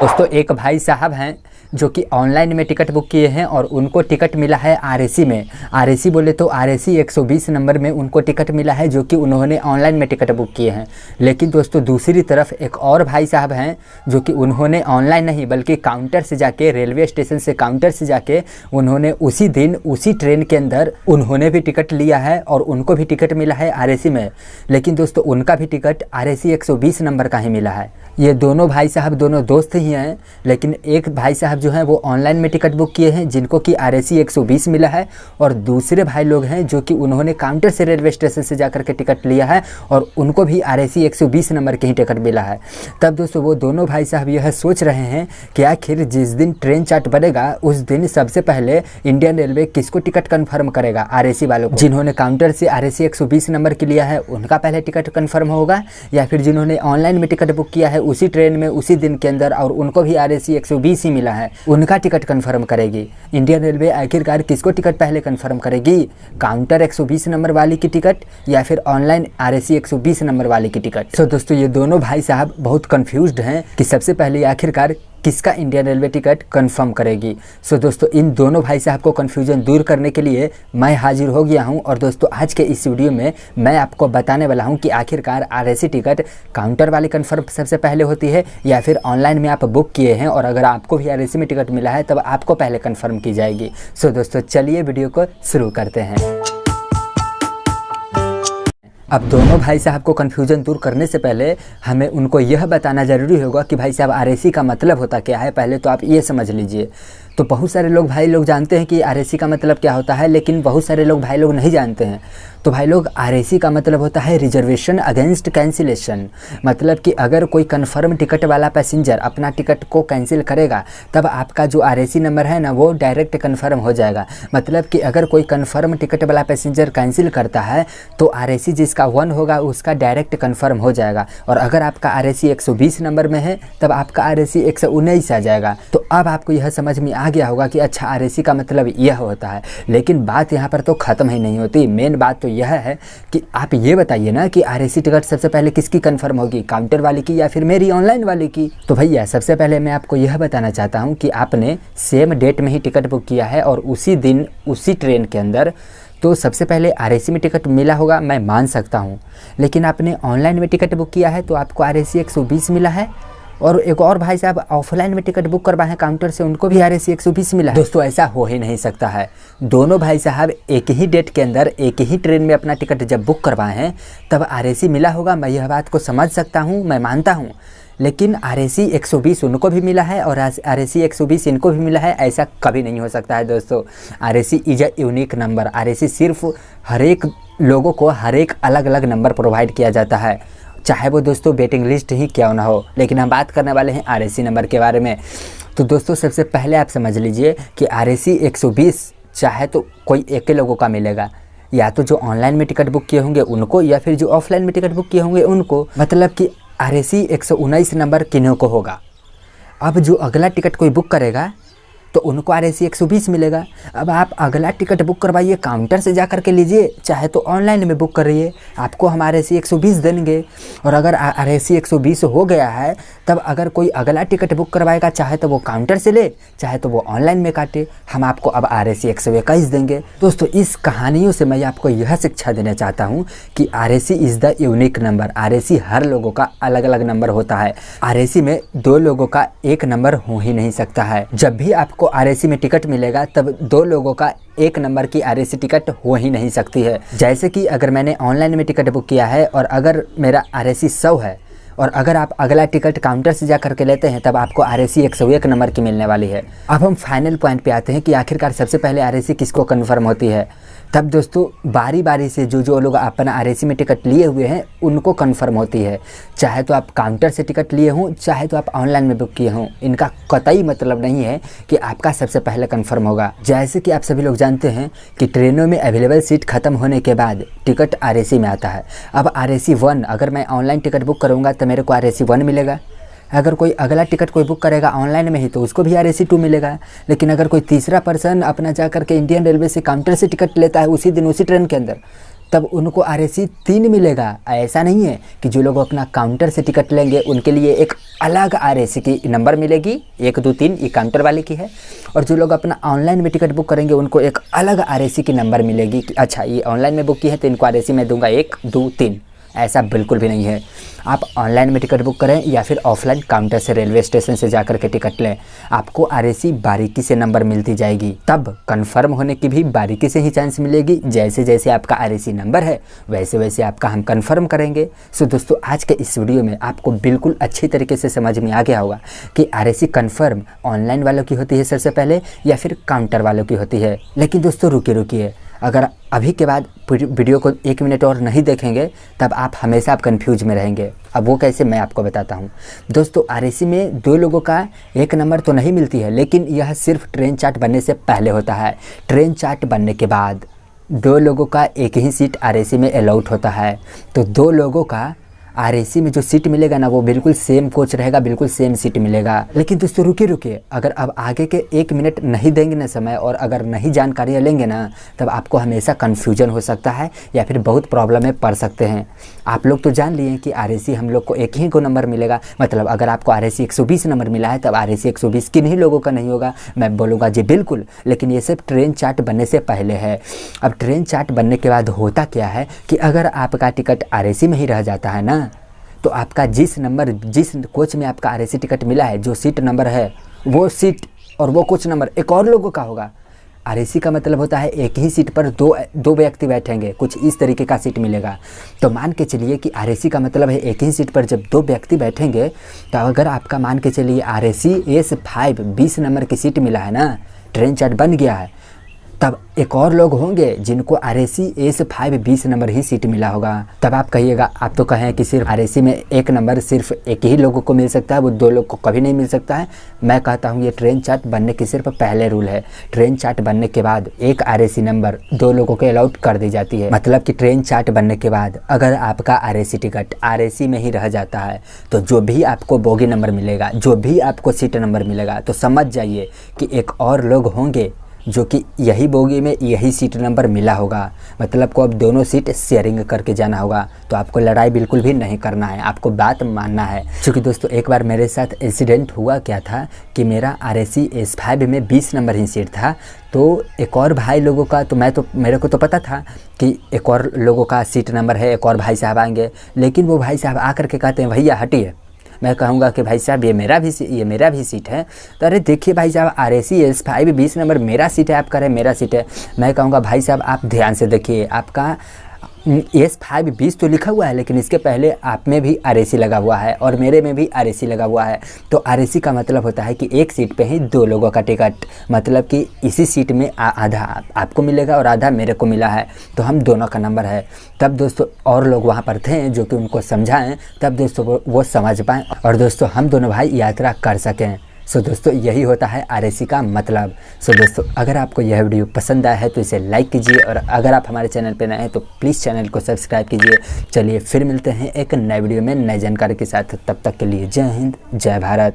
दोस्तों एक भाई साहब हैं जो कि ऑनलाइन में टिकट बुक किए हैं और उनको टिकट मिला है आरएसी में। आरएसी बोले तो आरएसी 120 नंबर में उनको टिकट मिला है जो कि उन्होंने ऑनलाइन में टिकट बुक किए हैं। लेकिन दोस्तों दूसरी तरफ एक और भाई साहब हैं जो कि उन्होंने ऑनलाइन नहीं बल्कि काउंटर से जाके, रेलवे स्टेशन से काउंटर से जाके उन्होंने उसी दिन उसी ट्रेन के अंदर उन्होंने भी टिकट लिया है और उनको भी टिकट मिला है आरएसी में। लेकिन दोस्तों उनका भी टिकट आरएसी 120 नंबर का ही मिला है। ये दोनों भाई साहब दोनों दोस्त ही हैं, लेकिन एक भाई साहब जो हैं वो ऑनलाइन में टिकट बुक किए हैं जिनको कि आरएसी 120 मिला है, और दूसरे भाई लोग हैं जो कि उन्होंने काउंटर से रेलवे स्टेशन से जाकर के टिकट लिया है और उनको भी आरएसी 120 नंबर के ही टिकट मिला है। तब दोस्तों वो दोनों भाई साहब यह सोच रहे हैं कि आखिर जिस दिन ट्रेन चार्ट बनेगा उस दिन सबसे पहले इंडियन रेलवे किसको टिकट कन्फर्म करेगा, आरएसी वालों को। जिन्होंने काउंटर से आरएसी 120 नंबर के लिया है उनका पहले टिकट कन्फर्म होगा, या फिर जिन्होंने ऑनलाइन में टिकट बुक किया है उसी ट्रेन में उसी दिन के अंदर और उनको भी आरएसी 120 ही मिला है, उनका टिकट कंफर्म करेगी। इंडियन रेलवे आखिरकार किसको टिकट पहले कंफर्म करेगी, काउंटर 120 नंबर वाली की टिकट या फिर ऑनलाइन आरएसी 120 नंबर वाली की टिकट। तो दोस्तों ये दोनों भाई साहब बहुत कंफ्यूज्ड हैं कि सबसे पहले आखिरकार किसका इंडियन रेलवे टिकट कंफर्म करेगी। सो दोस्तों इन दोनों भाई साहब को कन्फ्यूजन दूर करने के लिए मैं हाजिर हो गया हूं, और दोस्तों आज के इस वीडियो में मैं आपको बताने वाला हूं कि आखिरकार आरएसी टिकट काउंटर वाली कंफर्म सबसे पहले होती है या फिर ऑनलाइन में आप बुक किए हैं और अगर आपको भी आरएसी में टिकट मिला है तब आपको पहले कंफर्म की जाएगी। सो दोस्तों चलिए वीडियो को शुरू करते हैं। अब दोनों भाई साहब को कन्फ्यूजन दूर करने से पहले हमें उनको यह बताना ज़रूरी होगा कि भाई साहब आरएसी का मतलब होता क्या है। पहले तो आप ये समझ लीजिए। तो बहुत सारे लोग भाई लोग जानते हैं कि आरएसी का मतलब क्या होता है, लेकिन बहुत सारे लोग भाई लोग नहीं जानते हैं। तो भाई लोग आरएसी का मतलब होता है रिजर्वेशन अगेंस्ट कैंसिलेशन। मतलब कि अगर कोई कन्फर्म टिकट वाला पैसेंजर अपना टिकट को कैंसिल करेगा तब आपका जो आरएसी नंबर है ना वो डायरेक्ट कन्फर्म हो जाएगा। मतलब कि अगर कोई कन्फर्म टिकट वाला पैसेंजर कैंसिल करता है तो आरएसी जिसका 1 होगा उसका डायरेक्ट कन्फर्म हो जाएगा, और अगर आपका आरएसी 120 नंबर में है तब आपका आरएसी 119 आ जाएगा। तो अब आपको यह समझ में आ गया होगा कि अच्छा आरएसी का मतलब यह होता है। लेकिन बात यहाँ पर तो ख़त्म ही नहीं होती। मेन बात तो यह है कि आप ये बताइए ना कि आरएसी टिकट सबसे पहले किसकी कंफर्म होगी, काउंटर वाली की या फिर मेरी ऑनलाइन वाली की। तो भैया सबसे पहले मैं आपको यह बताना चाहता हूँ कि आपने सेम डेट में ही टिकट बुक किया है और उसी दिन उसी ट्रेन के अंदर, तो सबसे पहले आरएसी में टिकट मिला होगा, मैं मान सकता हूँ। लेकिन आपने ऑनलाइन में टिकट बुक किया है तो आपको आरएसी 120 मिला है, और एक और भाई साहब ऑफलाइन में टिकट बुक करवाए हैं काउंटर से, उनको भी आरएसी 120 मिला है। दोस्तों ऐसा हो ही नहीं सकता है। दोनों भाई साहब एक ही डेट के अंदर एक ही ट्रेन में अपना टिकट जब बुक करवाए हैं तब आरएसी मिला होगा, मैं यह बात को समझ सकता हूँ, मैं मानता हूँ। लेकिन आरएसी 120 उनको भी मिला है और आरएसी 120 इनको भी मिला है, ऐसा कभी नहीं हो सकता है दोस्तों। RAC is a unique number. RAC सिर्फ हर एक लोगों को हर एक अलग अलग नंबर प्रोवाइड किया जाता है, चाहे वो दोस्तों वेटिंग लिस्ट ही क्यों ना हो। लेकिन हम बात करने वाले हैं आरएसी नंबर के बारे में। तो दोस्तों सबसे पहले आप समझ लीजिए कि आरएसी 120 चाहे तो कोई एक ही लोगों का मिलेगा, या तो जो ऑनलाइन में टिकट बुक किए होंगे उनको या फिर जो ऑफलाइन में टिकट बुक किए होंगे उनको। मतलब कि आरएसी 119 नंबर किन्हीं को होगा। अब जो अगला टिकट कोई बुक करेगा तो उनको आरएसी 120 मिलेगा। अब आप अगला टिकट बुक करवाइए, काउंटर से जा कर के लीजिए, चाहे तो ऑनलाइन में बुक करिए, आपको हम आरएसी 120 देंगे। और अगर आरएसी 120 हो गया है तब अगर कोई अगला टिकट बुक करवाएगा, चाहे तो वो काउंटर से ले चाहे तो वो ऑनलाइन में काटे, हम आपको अब आरएसी 121 देंगे। दोस्तों इस कहानियों से मैं आपको यह शिक्षा देना चाहता हूँ कि RAC is the unique number. RAC हर लोगों का अलग अलग नंबर होता है। आरएसी में 2 लोगों का एक नंबर हो ही नहीं सकता है। जब भी आपको आरएसी में टिकट मिलेगा तब 2 लोगों का एक नंबर की आरएसी टिकट हो ही नहीं सकती है। जैसे कि अगर मैंने ऑनलाइन में टिकट बुक किया है और अगर मेरा आरएसी 100 है और अगर आप अगला टिकट काउंटर से जा करके लेते हैं तब आपको आरएसी 101 नंबर की मिलने वाली है। अब हम फाइनल पॉइंट पे आते हैं कि आखिरकार सबसे पहले आरएसी किसको कन्फर्म होती है। तब दोस्तों बारी बारी से जो लोग अपना आरएसी में टिकट लिए हुए हैं उनको कन्फर्म होती है, चाहे तो आप काउंटर से टिकट लिए हों चाहे तो आप ऑनलाइन में बुक किए हों। इनका कतई मतलब नहीं है कि आपका सबसे पहले कन्फर्म होगा। जैसे कि आप सभी लोग जानते हैं कि ट्रेनों में अवेलेबल सीट खत्म होने के बाद टिकट आरएसी में आता है। अब आरएसी 1 अगर मैं ऑनलाइन टिकट बुक करूँगा तो मेरे को आरएसी 1 मिलेगा। अगर कोई अगला टिकट कोई बुक करेगा ऑनलाइन में ही तो उसको भी आरएसी 2 मिलेगा। लेकिन अगर कोई तीसरा पर्सन अपना जा कर के इंडियन रेलवे से काउंटर से टिकट लेता है उसी दिन उसी ट्रेन के अंदर तब उनको RAC 3 मिलेगा। ऐसा नहीं है कि जो लोग अपना काउंटर से टिकट लेंगे उनके लिए एक अलग RAC की नंबर मिलेगी, 1 2 3 ये काउंटर वाले की है, और जो लोग अपना ऑनलाइन में टिकट बुक करेंगे उनको एक अलग RAC की नंबर मिलेगी कि अच्छा ये ऑनलाइन में बुक की है तो इनको RAC मैं दूंगा 1 2 3। ऐसा बिल्कुल भी नहीं है। आप ऑनलाइन में टिकट बुक करें या फिर ऑफलाइन काउंटर से रेलवे स्टेशन से जाकर के टिकट लें, आपको RAC बारीकी से नंबर मिलती जाएगी। तब कंफर्म होने की भी बारीकी से ही चांस मिलेगी। जैसे जैसे आपका RAC नंबर है वैसे वैसे आपका हम कंफर्म करेंगे। सो दोस्तों आज के इस वीडियो में आपको बिल्कुल अच्छी तरीके से समझ में आ गया होगा कि RAC कंफर्म ऑनलाइन वालों की होती है सबसे पहले या फिर काउंटर वालों की होती है। लेकिन दोस्तों रुकिए, अगर अभी के बाद वीडियो को 1 मिनट और नहीं देखेंगे तब आप हमेशा कंफ्यूज में रहेंगे। अब वो कैसे, मैं आपको बताता हूँ। दोस्तों RAC में 2 लोगों का 1 नंबर तो नहीं मिलती है, लेकिन यह सिर्फ ट्रेन चार्ट बनने से पहले होता है। ट्रेन चार्ट बनने के बाद 2 लोगों का एक ही सीट RAC में अलाउड होता है। तो 2 लोगों का RAC में जो सीट मिलेगा ना वो बिल्कुल सेम कोच रहेगा, बिल्कुल सेम सीट मिलेगा। लेकिन दोस्तों रुकिए, अगर अब आगे के 1 मिनट नहीं देंगे ना समय और अगर नहीं जानकारियाँ लेंगे ना तब आपको हमेशा कन्फ्यूजन हो सकता है या फिर बहुत प्रॉब्लम में पड़ सकते हैं। आप लोग तो जान लिए कि RAC हम लोग को एक ही को नंबर मिलेगा, मतलब अगर आपको RAC 120 नंबर मिला है तब RAC 120 किन्हीं लोगों का नहीं होगा। मैं बोलूँगा जी बिल्कुल, लेकिन ये सब ट्रेन चार्ट बनने से पहले है। अब ट्रेन चार्ट बनने के बाद होता क्या है कि अगर आपका टिकट RAC में ही रह जाता है ना तो आपका जिस कोच में आपका RAC टिकट मिला है, जो सीट नंबर है वो सीट और वो कोच नंबर एक और लोगों का होगा। RAC का मतलब होता है एक ही सीट पर दो व्यक्ति बैठेंगे, कुछ इस तरीके का सीट मिलेगा। तो मान के चलिए कि RAC का मतलब है एक ही सीट पर जब 2 व्यक्ति बैठेंगे, तो अगर आपका मान के चलिए RAC S5 20 नंबर की सीट मिला है ना, ट्रेन चार्ट बन गया है, तब एक और लोग होंगे जिनको RAC S5 20 नंबर ही सीट मिला होगा। तब आप कहिएगा, आप तो कहें कि सिर्फ RAC में 1 नंबर सिर्फ एक ही लोगों को मिल सकता है, वो 2 लोग को कभी नहीं मिल सकता है। मैं कहता हूँ ये ट्रेन चार्ट बनने की सिर्फ पहले रूल है। ट्रेन चार्ट बनने के बाद एक RAC नंबर 2 लोगों को अलाउड कर दी जाती है। मतलब कि ट्रेन चार्ट बनने के बाद अगर आपका RAC टिकट RAC में ही रह जाता है तो जो भी आपको बोगी नंबर मिलेगा, जो भी आपको सीट नंबर मिलेगा, तो समझ जाइए कि एक और लोग होंगे जो कि यही बोगी में यही सीट नंबर मिला होगा। मतलब को अब दोनों सीट शेयरिंग करके जाना होगा। तो आपको लड़ाई बिल्कुल भी नहीं करना है, आपको बात मानना है। क्योंकि दोस्तों एक बार मेरे साथ इंसिडेंट हुआ क्या था कि मेरा RAC S5 में 20 नंबर ही सीट था। तो एक और भाई लोगों का तो मेरे को तो पता था कि एक और लोगों का सीट नंबर है, एक और भाई साहब आएंगे, लेकिन वो भाई साहब आकर के कहते हैं भैया हटिए। मैं कहूँगा कि भाई साहब ये मेरा भी सीट है। तो अरे देखिए भाई साहब RAC S5 20 नंबर मेरा सीट है, आप कह रहे हैं मेरा सीट है। मैं कहूँगा भाई साहब आप ध्यान से देखिए, आपका S5 20 तो लिखा हुआ है, लेकिन इसके पहले आप में भी RAC लगा हुआ है और मेरे में भी RAC लगा हुआ है। तो RAC का मतलब होता है कि एक सीट पे ही 2 लोगों का टिकट, मतलब कि इसी सीट में आधा आपको मिलेगा और आधा मेरे को मिला है, तो हम दोनों का नंबर है। तब दोस्तों और लोग वहाँ पर थे जो कि उनको समझाएं, तब दोस्तों वो समझ पाएँ और दोस्तों हम दोनों भाई यात्रा कर सकें। सो दोस्तों यही होता है RAC का मतलब। सो दोस्तों अगर आपको यह वीडियो पसंद आया है तो इसे लाइक कीजिए और अगर आप हमारे चैनल पर नए हैं तो प्लीज़ चैनल को सब्सक्राइब कीजिए। चलिए फिर मिलते हैं एक नए वीडियो में नई जानकारी के साथ। तब तक के लिए जय हिंद, जय भारत।